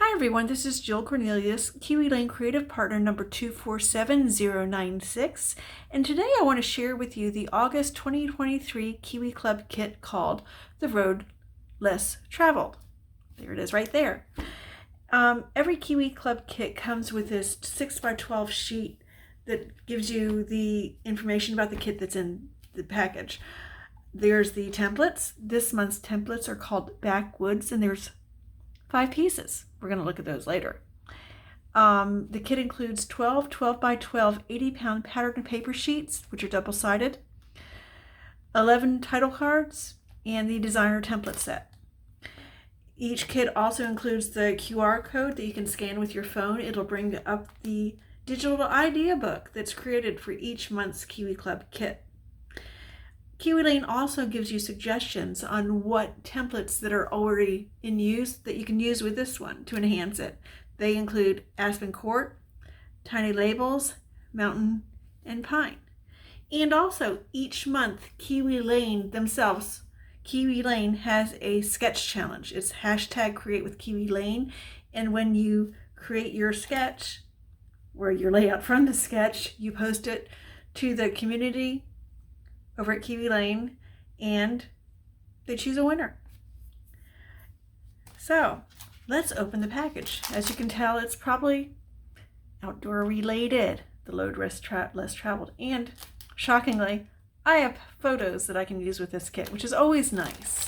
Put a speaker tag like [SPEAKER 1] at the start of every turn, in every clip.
[SPEAKER 1] Hi everyone, this is Jill Cornelius, Kiwi Lane Creative Partner number 247096, and today I want to share with you the August 2023 Kiwi Club kit called The Road Less Traveled. There it is right there. Every Kiwi Club kit comes with this 6x12 sheet that gives you the information about the kit that's in the package. There's the templates. This month's templates are called Backwoods, and there's 5 pieces. We're going to look at those later. The kit includes 12 12x12 80-pound pattern paper sheets, which are double-sided, 11 title cards, and the designer template set. Each kit also includes the QR code that you can scan with your phone. It'll bring up the digital idea book that's created for each month's Kiwi Club kit. Kiwi Lane also gives you suggestions on what templates that are already in use that you can use with this one to enhance it. They include Aspen Court, Tiny Labels, Mountain, and Pine. And also, each month, Kiwi Lane themselves, Kiwi Lane has a sketch challenge. It's hashtag Create with Kiwi Lane, and when you create your sketch, or your layout from the sketch, you post it to the community over at Kiwi Lane, and they choose a winner. So let's open the package. As you can tell, it's probably outdoor related, the Road Less Traveled, and shockingly, I have photos that I can use with this kit, which is always nice.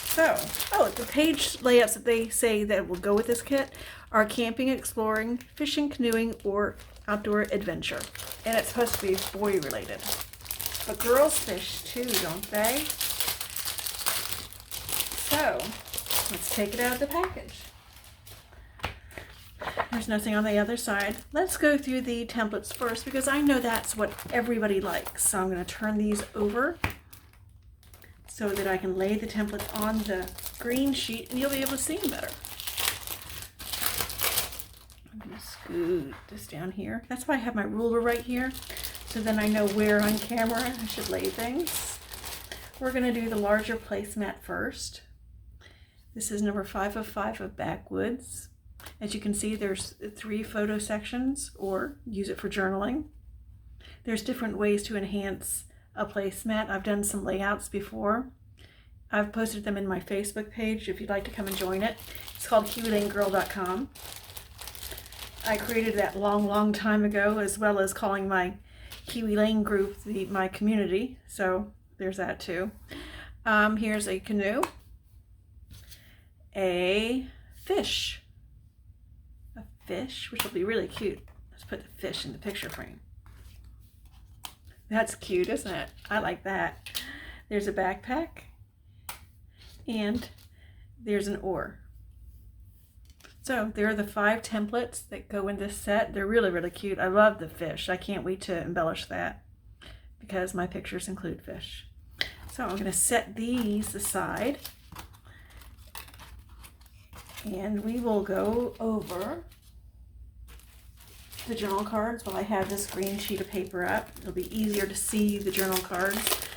[SPEAKER 1] So, the page layouts that they say that will go with this kit are camping, exploring, fishing, canoeing, or outdoor adventure. And it's supposed to be boy related. But girls fish too, don't they? So, let's take it out of the package. There's nothing on the other side. Let's go through the templates first because I know that's what everybody likes. So I'm going to turn these over so that I can lay the templates on the green sheet and you'll be able to see them better. I'm going to scoot this down here. That's why I have my ruler right here. So then I know where on camera I should lay things. We're going to do the larger placemat first. This is number 5 of 5 of Backwoods. As you can see, there's 3 photo sections, or use it for journaling. There's different ways to enhance a placemat. I've done some layouts before. I've posted them in my Facebook page if you'd like to come and join it. It's called KiwiLaneGirl.com. I created that long time ago, as well as calling my Kiwi Lane group my community, so there's that too. Here's a canoe, a fish, which will be really cute. Let's put the fish in the picture frame. That's cute, isn't it? I like that. There's a backpack, and there's an oar. So there are the 5 templates that go in this set. They're really cute. I love the fish. I can't wait to embellish that because my pictures include fish. So I'm going to set these aside and we will go over the journal cards while I have this green sheet of paper up. It'll be easier to see the journal cards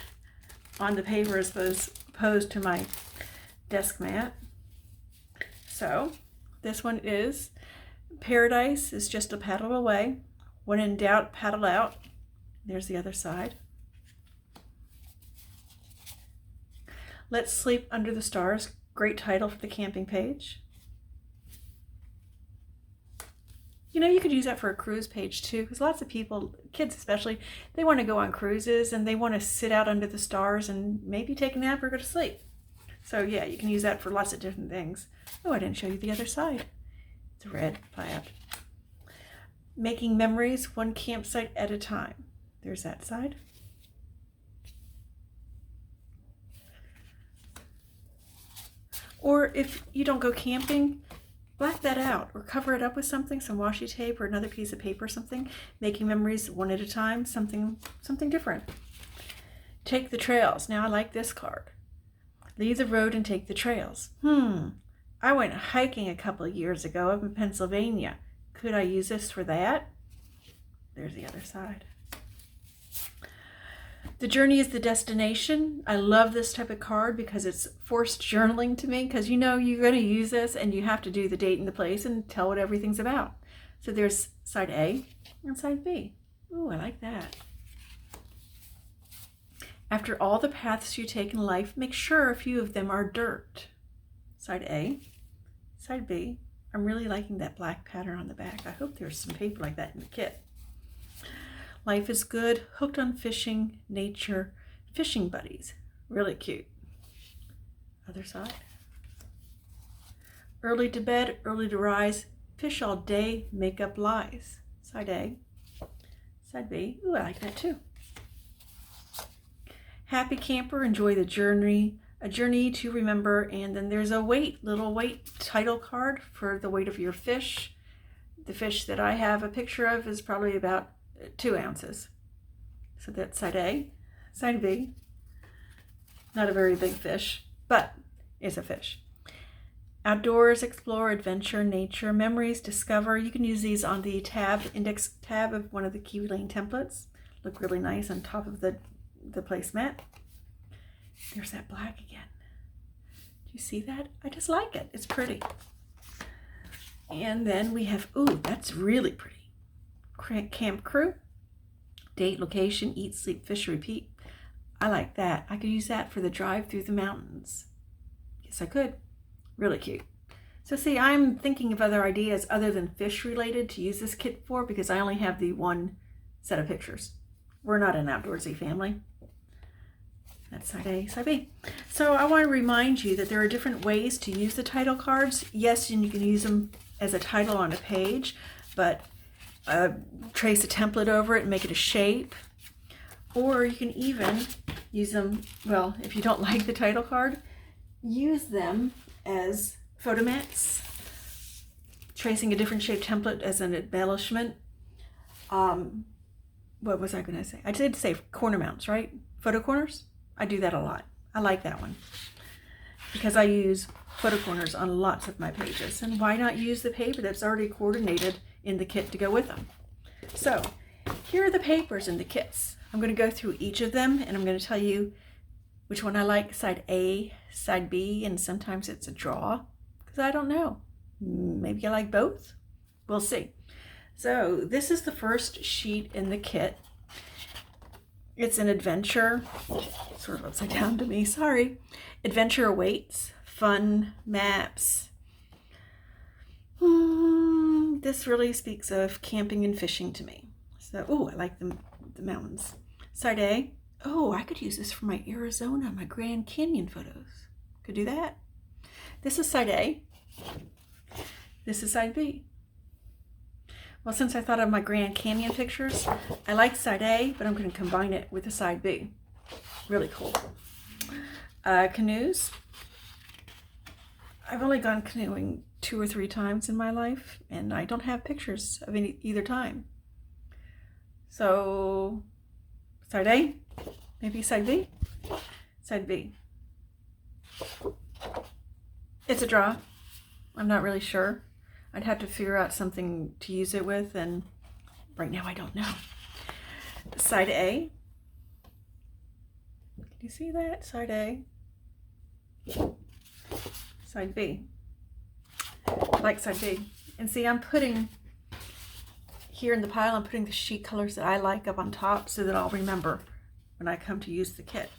[SPEAKER 1] on the paper as opposed to my desk mat. So this one is Paradise is just a paddle away. When in doubt, paddle out. There's the other side. Let's Sleep Under the Stars. Great title for the camping page. You know, you could use that for a cruise page too, because lots of people, kids especially, they want to go on cruises and they want to sit out under the stars and maybe take a nap or go to sleep. So yeah, you can use that for lots of different things. Oh, I didn't show you the other side. It's a red plaid. Making memories, one campsite at a time. There's that side. Or if you don't go camping, black that out or cover it up with something, some washi tape or another piece of paper or something. Making memories one at a time, something different. Take the trails. Now I like this card. Leave the road and take the trails. I went hiking a couple of years ago up in Pennsylvania. Could I use this for that? There's the other side. The journey is the destination. I love this type of card because it's forced journaling to me, because you know you're going to use this and you have to do the date and the place and tell what everything's about. So there's side A and side B. Ooh, I like that. After all the paths you take in life, make sure a few of them are dirt. Side A, side B. I'm really liking that black pattern on the back. I hope there's some paper like that in the kit. Life is good, hooked on fishing, nature, fishing buddies. Really cute. Other side. Early to bed, early to rise, fish all day, make up lies. Side A, side B. Ooh, I like that too. Happy camper, enjoy the journey, a journey to remember. And then there's a little weight title card for the weight of your fish. The fish that I have a picture of is probably about 2 ounces. So that's side A. Side B, not a very big fish, but it's a fish. Outdoors, explore, adventure, nature, memories, discover. You can use these on the index tab of one of the Kiwi Lane templates. Look really nice on top of the placemat. There's that black again. Do you see that? I just like it. It's pretty. And then we have, ooh, that's really pretty. Camp crew, date, location, eat, sleep, fish, repeat. I like that. I could use that for the drive through the mountains. Yes, I could. Really cute. So see, I'm thinking of other ideas other than fish related to use this kit for, because I only have the one set of pictures. We're not an outdoorsy family. That's side A, side B. So I want to remind you that there are different ways to use the title cards. Yes, and you can use them as a title on a page, but trace a template over it and make it a shape. Or you can even use them, well, if you don't like the title card, use them as photo mats, tracing a different shape template as an embellishment. What was I going to say? I did say corner mounts, right? Photo corners. I do that a lot. I like that one because I use photo corners on lots of my pages. And why not use the paper that's already coordinated in the kit to go with them? So here are the papers in the kits. I'm going to go through each of them and I'm going to tell you which one I like, side A, side B, and sometimes it's a draw because I don't know. Maybe I like both. We'll see. So this is the first sheet in the kit. It's an adventure, sort of upside down to me, sorry. Adventure awaits, fun, maps. This really speaks of camping and fishing to me. So, oh, I like the mountains. Side A, oh, I could use this for my Arizona, my Grand Canyon photos. Could do that. This is side A. This is side B. Well, since I thought of my Grand Canyon pictures, I like side A, but I'm going to combine it with the side B. Really cool. Canoes. I've only gone canoeing 2 or 3 times in my life, and I don't have pictures of either time. So, side A, maybe side B, side B. It's a draw. I'm not really sure. I'd have to figure out something to use it with, and right now I don't know. Side A. Can you see that? Side A. Side B. I like side B. And see, I'm putting here in the pile, I'm putting the sheet colors that I like up on top so that I'll remember when I come to use the kit.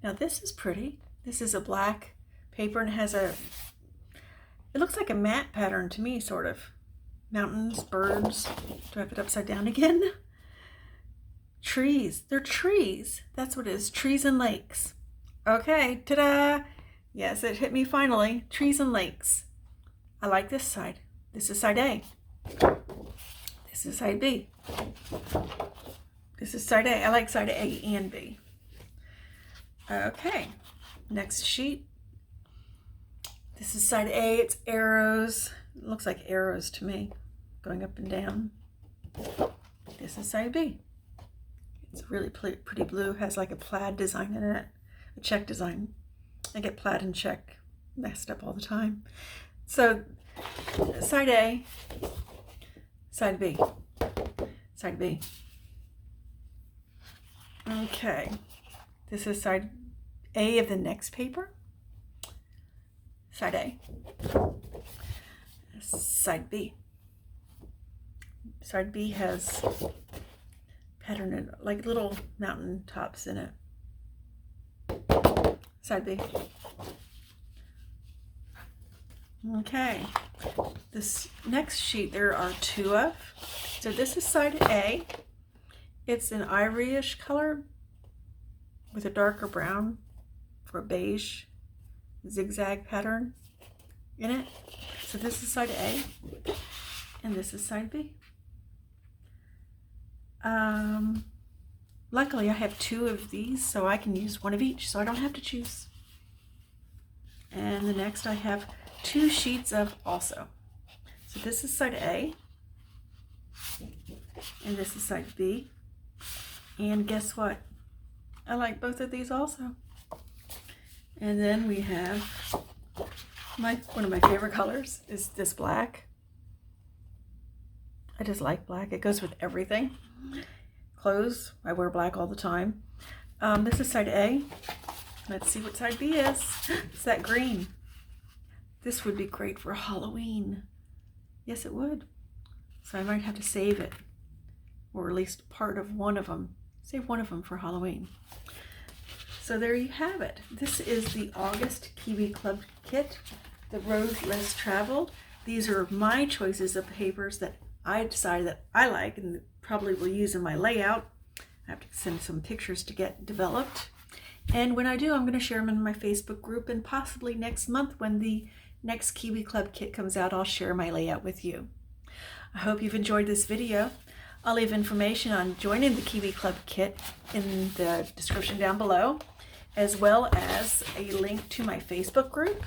[SPEAKER 1] Now this is pretty. This is a black paper and it has it looks like a mat pattern to me, sort of. Mountains, birds. Do I have it upside down again? Trees. They're trees. That's what it is. Trees and lakes. Okay, ta-da! Yes, it hit me finally. Trees and lakes. I like this side. This is side A. This is side B. This is side A. I like side A and B. Okay, next sheet. This is side A, it's arrows. It looks like arrows to me, going up and down. This is side B. It's really pretty blue, has like a plaid design in it, a check design. I get plaid and check messed up all the time. So, side A, side B, side B. Okay, this is side A of the next paper. Side A. Side B. Side B has pattern in, like little mountain tops in it. Side B. Okay, this next sheet there are two of. So this is side A. It's an ivoryish color with a darker brown for a beige zigzag pattern in it. So this is side A, and this is side B. Luckily I have two of these, so I can use one of each, so I don't have to choose. And the next I have two sheets of also. So this is side A, and this is side B. And guess what? I like both of these also. And then we have one of my favorite colors is this black. I just like black. It goes with everything. Clothes, I wear black all the time. This is side A. Let's see what side B is. It's that green. This would be great for Halloween. Yes, it would. So I might have to save it, or at least part of one of them. Save one of them for Halloween. So there you have it. This is the August Kiwi Club kit, the Road Less Traveled. These are my choices of papers that I decided that I like and probably will use in my layout. I have to send some pictures to get developed. And when I do, I'm going to share them in my Facebook group, and possibly next month when the next Kiwi Club kit comes out, I'll share my layout with you. I hope you've enjoyed this video. I'll leave information on joining the Kiwi Club kit in the description down below, as well as a link to my Facebook group,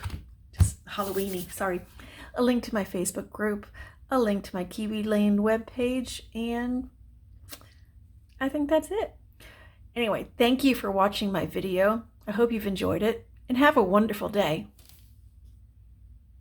[SPEAKER 1] just Halloweeny, sorry, a link to my Facebook group, a link to my Kiwi Lane webpage, and I think that's it. Anyway, thank you for watching my video. I hope you've enjoyed it, and have a wonderful day.